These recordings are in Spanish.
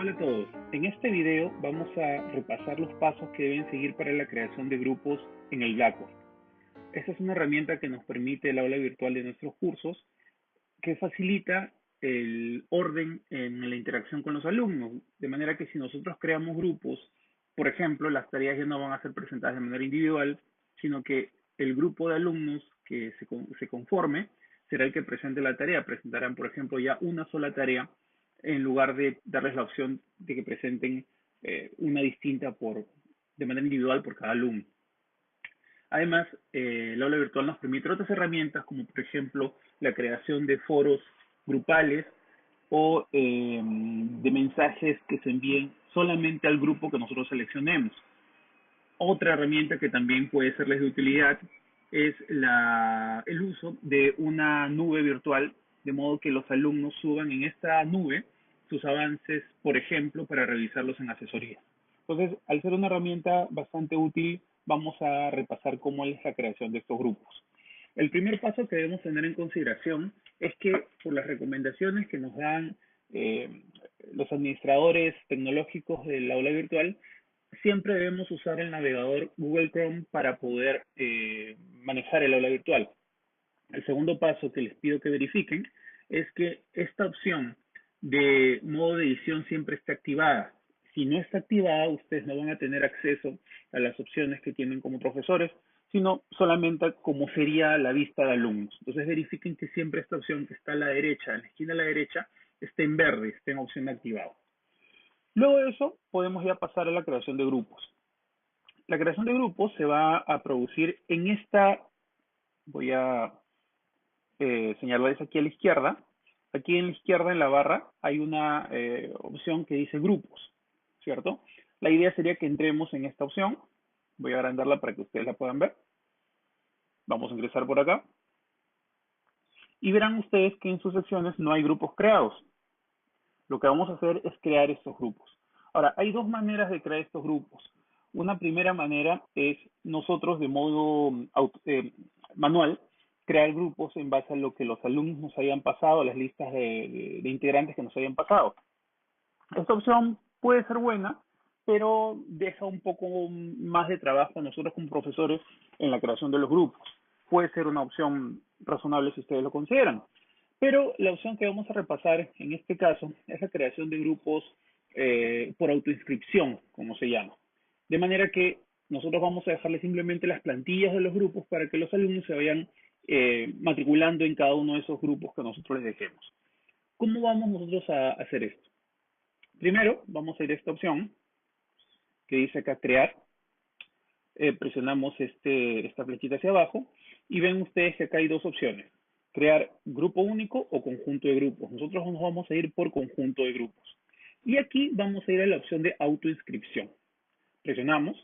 Hola a todos, en este video vamos a repasar los pasos que deben seguir para la creación de grupos en el Blackboard. Esta es una herramienta que nos permite el aula virtual de nuestros cursos, que facilita el orden en la interacción con los alumnos, de manera que si nosotros creamos grupos, por ejemplo, las tareas ya no van a ser presentadas de manera individual, sino que el grupo de alumnos que se conforme será el que presente la tarea. Presentarán, por ejemplo, ya una sola tarea en lugar de darles la opción de que presenten una distinta de manera individual por cada alumno. Además, el aula virtual nos permite otras herramientas, como por ejemplo la creación de foros grupales o de mensajes que se envíen solamente al grupo que nosotros seleccionemos. Otra herramienta que también puede serles de utilidad es el uso de una nube virtual, de modo que los alumnos suban en esta nube sus avances, por ejemplo, para revisarlos en asesoría. Entonces, al ser una herramienta bastante útil, vamos a repasar cómo es la creación de estos grupos. El primer paso que debemos tener en consideración es que por las recomendaciones que nos dan los administradores tecnológicos del aula virtual, siempre debemos usar el navegador Google Chrome para poder manejar el aula virtual. El segundo paso que les pido que verifiquen es que esta opción de modo de edición siempre esté activada. Si no está activada, ustedes no van a tener acceso a las opciones que tienen como profesores, sino solamente como sería la vista de alumnos. Entonces verifiquen que siempre esta opción que está a la derecha, en la esquina a la derecha, esté en verde, esté en opción de activado. Luego de eso, podemos ya pasar a la creación de grupos. La creación de grupos se va a producir en esta, voy a señalarles aquí a la izquierda. Aquí en la izquierda en la barra hay una opción que dice grupos, ¿cierto? La idea sería que entremos en esta opción. Voy a agrandarla para que ustedes la puedan ver. Vamos a ingresar por acá. Y verán ustedes que en sus secciones no hay grupos creados. Lo que vamos a hacer es crear estos grupos. Ahora, hay dos maneras de crear estos grupos. Una primera manera es nosotros de modo manual crear grupos en base a lo que los alumnos nos hayan pasado, a las listas de integrantes que nos hayan pasado. Esta opción puede ser buena, pero deja un poco más de trabajo a nosotros como profesores en la creación de los grupos. Puede ser una opción razonable si ustedes lo consideran. Pero la opción que vamos a repasar en este caso es la creación de grupos por autoinscripción, como se llama. De manera que nosotros vamos a dejarle simplemente las plantillas de los grupos para que los alumnos se vayan matriculando en cada uno de esos grupos que nosotros les dejemos. ¿Cómo vamos nosotros a hacer esto? Primero, vamos a ir a esta opción que dice acá crear. Presionamos esta flechita hacia abajo y ven ustedes que acá hay dos opciones. Crear grupo único o conjunto de grupos. Nosotros nos vamos a ir por conjunto de grupos. Y aquí vamos a ir a la opción de autoinscripción. Presionamos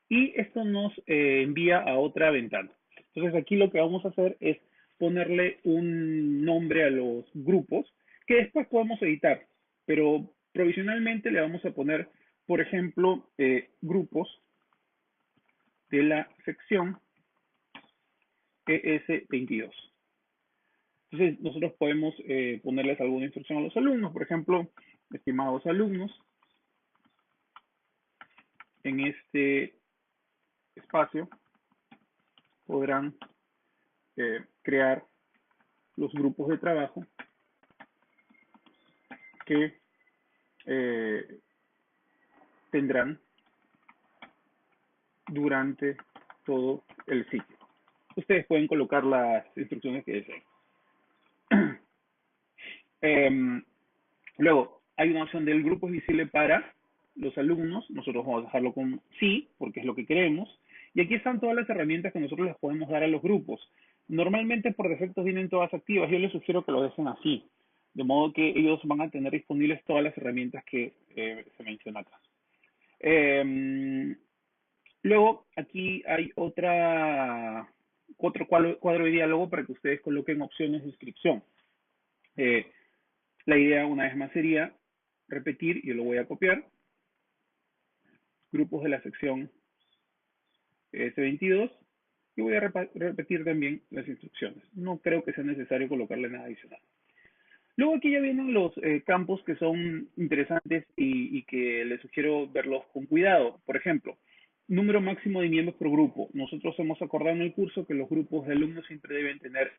y esto nos envía a otra ventana. Entonces aquí lo que vamos a hacer es ponerle un nombre a los grupos que después podemos editar, pero provisionalmente le vamos a poner, por ejemplo, grupos de la sección ES22. Entonces nosotros podemos ponerles alguna instrucción a los alumnos, por ejemplo, estimados alumnos, en este espacio podrán crear los grupos de trabajo que tendrán durante todo el ciclo. Ustedes pueden colocar las instrucciones que deseen. Luego, hay una opción del grupo visible para los alumnos. Nosotros vamos a dejarlo con sí, porque es lo que queremos. Y aquí están todas las herramientas que nosotros les podemos dar a los grupos. Normalmente por defecto vienen todas activas. Yo les sugiero que lo dejen así, de modo que ellos van a tener disponibles todas las herramientas que se mencionan acá. Luego, aquí hay otro cuadro de diálogo para que ustedes coloquen opciones de inscripción. La idea, una vez más, sería repetir, yo lo voy a copiar, grupos de la sección S22, y voy a repetir también las instrucciones. No creo que sea necesario colocarle nada adicional. Luego aquí ya vienen los campos que son interesantes y que les sugiero verlos con cuidado. Por ejemplo, número máximo de miembros por grupo. Nosotros hemos acordado en el curso que los grupos de alumnos siempre deben tener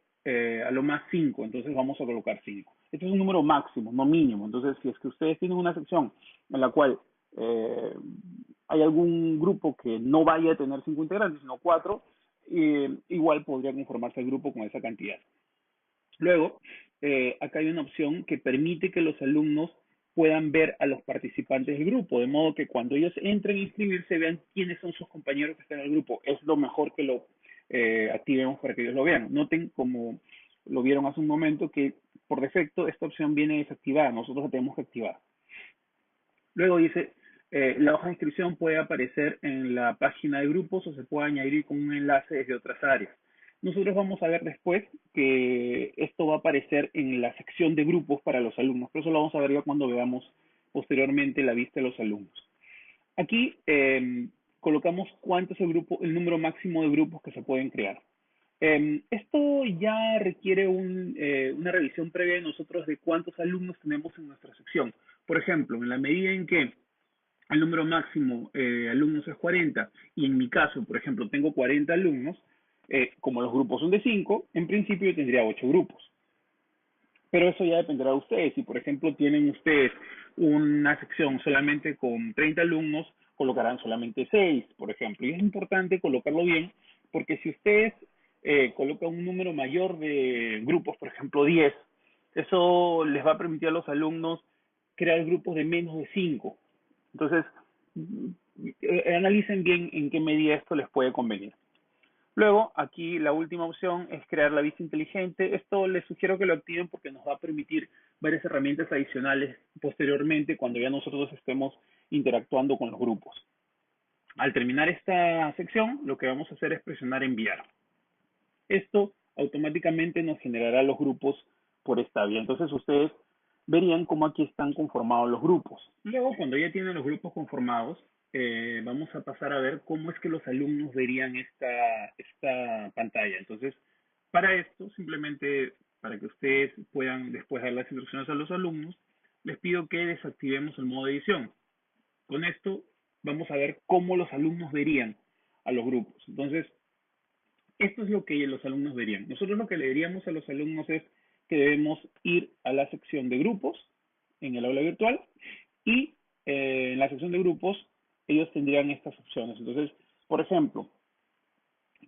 a lo más 5, entonces vamos a colocar 5. Este es un número máximo, no mínimo. Entonces, si es que ustedes tienen una sección en la cual eh, hay algún grupo que no vaya a tener 5 integrantes, sino 4, igual podría conformarse el grupo con esa cantidad. Luego, acá hay una opción que permite que los alumnos puedan ver a los participantes del grupo, de modo que cuando ellos entren a inscribirse vean quiénes son sus compañeros que están en el grupo. Es lo mejor que lo activemos para que ellos lo vean. Noten, como lo vieron hace un momento, que por defecto esta opción viene desactivada. Nosotros la tenemos que activar. Luego dice, la hoja de inscripción puede aparecer en la página de grupos o se puede añadir con un enlace desde otras áreas. Nosotros vamos a ver después que esto va a aparecer en la sección de grupos para los alumnos, pero eso lo vamos a ver ya cuando veamos posteriormente la vista de los alumnos. Aquí colocamos cuánto es el número máximo de grupos que se pueden crear. Esto ya requiere una revisión previa de nosotros de cuántos alumnos tenemos en nuestra sección. Por ejemplo, en la medida en que el número máximo de alumnos es 40 y en mi caso, por ejemplo, tengo 40 alumnos, como los grupos son de 5, en principio yo tendría 8 grupos. Pero eso ya dependerá de ustedes. Si, por ejemplo, tienen ustedes una sección solamente con 30 alumnos, colocarán solamente 6, por ejemplo. Y es importante colocarlo bien, porque si ustedes colocan un número mayor de grupos, por ejemplo 10, eso les va a permitir a los alumnos crear grupos de menos de 5. Entonces, analicen bien en qué medida esto les puede convenir. Luego, aquí la última opción es crear la vista inteligente. Esto les sugiero que lo activen porque nos va a permitir varias herramientas adicionales posteriormente cuando ya nosotros estemos interactuando con los grupos. Al terminar esta sección, lo que vamos a hacer es presionar enviar. Esto automáticamente nos generará los grupos por esta vía. Entonces ustedes verían cómo aquí están conformados los grupos. Luego, cuando ya tienen los grupos conformados, vamos a pasar a ver cómo es que los alumnos verían esta pantalla. Entonces, para esto, simplemente para que ustedes puedan después dar las instrucciones a los alumnos, les pido que desactivemos el modo de edición. Con esto vamos a ver cómo los alumnos verían a los grupos. Entonces, esto es lo que los alumnos verían. Nosotros lo que le diríamos a los alumnos es que debemos ir a la sección de grupos en el aula virtual y en la sección de grupos ellos tendrían estas opciones. Entonces, por ejemplo,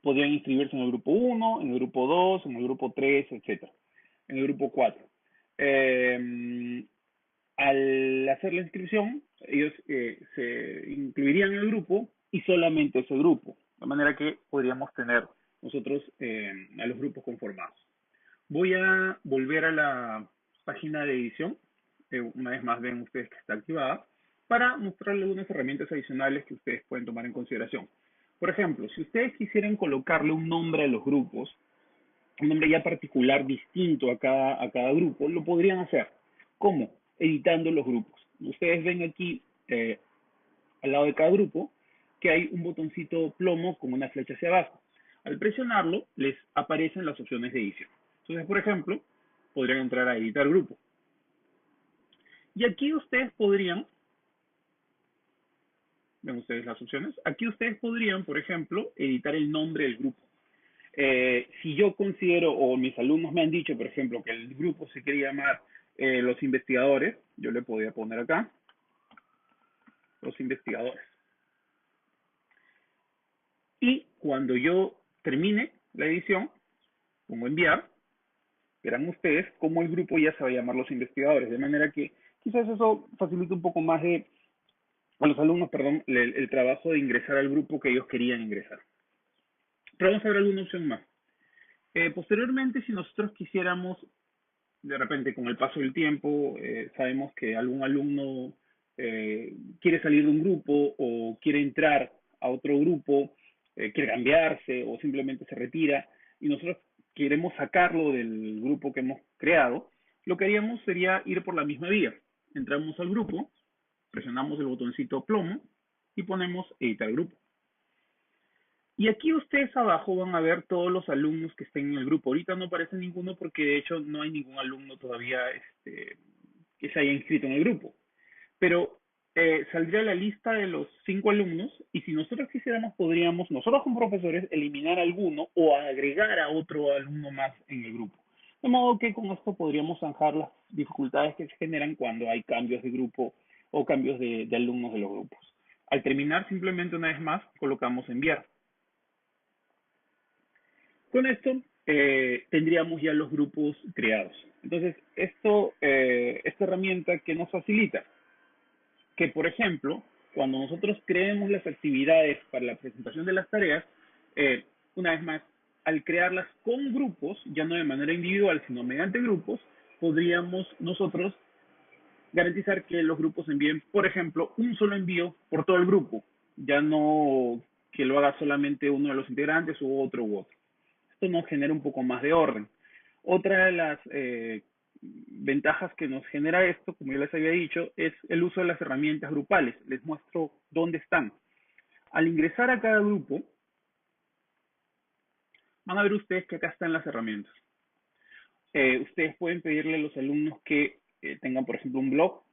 podrían inscribirse en el grupo 1, en el grupo 2, en el grupo 3, etcétera, en el grupo 4. Al hacer la inscripción, ellos se incluirían en el grupo y solamente ese grupo, de manera que podríamos tener nosotros a los grupos conformados. Voy a volver a la página de edición, una vez más ven ustedes que está activada, para mostrarles algunas herramientas adicionales que ustedes pueden tomar en consideración. Por ejemplo, si ustedes quisieran colocarle un nombre a los grupos, un nombre ya particular distinto a cada grupo, lo podrían hacer. ¿Cómo? Editando los grupos. Ustedes ven aquí al lado de cada grupo que hay un botoncito plomo con una flecha hacia abajo. Al presionarlo, les aparecen las opciones de edición. Entonces, por ejemplo, podrían entrar a editar grupo. Y aquí ustedes podrían, ven ustedes las opciones, aquí ustedes podrían, por ejemplo, editar el nombre del grupo. Si yo considero, o mis alumnos me han dicho, por ejemplo, que el grupo se quiere llamar los investigadores, yo le podría poner acá, los investigadores. Y cuando yo termine la edición, pongo enviar, verán ustedes cómo el grupo ya se va a llamar los investigadores, de manera que quizás eso facilite un poco más a los alumnos, perdón, el trabajo de ingresar al grupo que ellos querían ingresar. Pero vamos a ver alguna opción más. Posteriormente, si nosotros quisiéramos, de repente con el paso del tiempo, sabemos que algún alumno quiere salir de un grupo o quiere entrar a otro grupo, quiere cambiarse o simplemente se retira y nosotros queremos sacarlo del grupo que hemos creado, lo que haríamos sería ir por la misma vía. Entramos al grupo, presionamos el botoncito plomo y ponemos editar grupo. Y aquí ustedes abajo van a ver todos los alumnos que estén en el grupo. Ahorita no aparece ninguno porque de hecho no hay ningún alumno todavía que se haya inscrito en el grupo. Pero saldría la lista de los 5 alumnos y si nosotros quisiéramos podríamos, nosotros como profesores, eliminar alguno o agregar a otro alumno más en el grupo. De modo que con esto podríamos zanjar las dificultades que se generan cuando hay cambios de grupo o cambios de alumnos de los grupos. Al terminar, simplemente una vez más, colocamos enviar. Con esto tendríamos ya los grupos creados. Entonces, esta herramienta que nos facilita que, por ejemplo, cuando nosotros creemos las actividades para la presentación de las tareas, una vez más, al crearlas con grupos, ya no de manera individual, sino mediante grupos, podríamos nosotros garantizar que los grupos envíen, por ejemplo, un solo envío por todo el grupo, ya no que lo haga solamente uno de los integrantes u otro u otro. Esto nos genera un poco más de orden. Otra de las ventajas que nos genera esto, como ya les había dicho, es el uso de las herramientas grupales. Les muestro dónde están. Al ingresar a cada grupo, van a ver ustedes que acá están las herramientas. Ustedes pueden pedirle a los alumnos que tengan, por ejemplo, un blog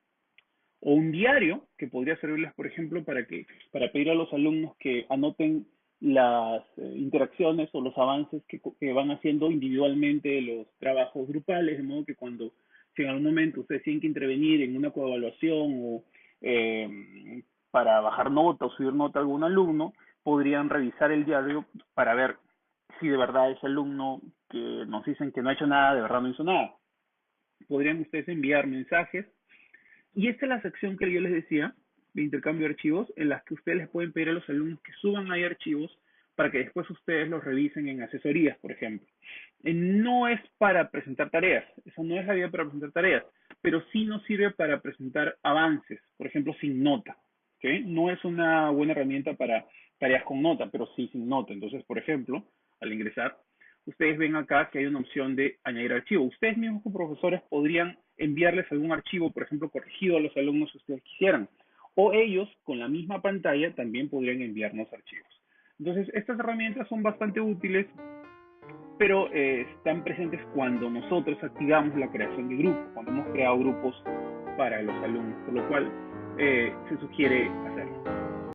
o un diario que podría servirles, por ejemplo, para pedir a los alumnos que anoten las interacciones o los avances que van haciendo individualmente de los trabajos grupales, de modo que cuando, si en algún momento ustedes tienen que intervenir en una coevaluación o para bajar nota o subir nota a algún alumno, podrían revisar el diario para ver si de verdad ese alumno que nos dicen que no ha hecho nada, de verdad no hizo nada. Podrían ustedes enviar mensajes y esta es la sección que yo les decía de intercambio de archivos, en las que ustedes les pueden pedir a los alumnos que suban ahí archivos para que después ustedes los revisen en asesorías, por ejemplo. No es para presentar tareas, eso no es la vía para presentar tareas, pero sí nos sirve para presentar avances, por ejemplo, sin nota. ¿Okay? No es una buena herramienta para tareas con nota, pero sí sin nota. Entonces, por ejemplo, al ingresar, ustedes ven acá que hay una opción de añadir archivo. Ustedes mismos como profesores podrían enviarles algún archivo, por ejemplo, corregido a los alumnos si ustedes quisieran. O ellos, con la misma pantalla, también podrían enviarnos archivos. Entonces, estas herramientas son bastante útiles, pero están presentes cuando nosotros activamos la creación de grupos, cuando hemos creado grupos para los alumnos, por lo cual se sugiere hacerlo.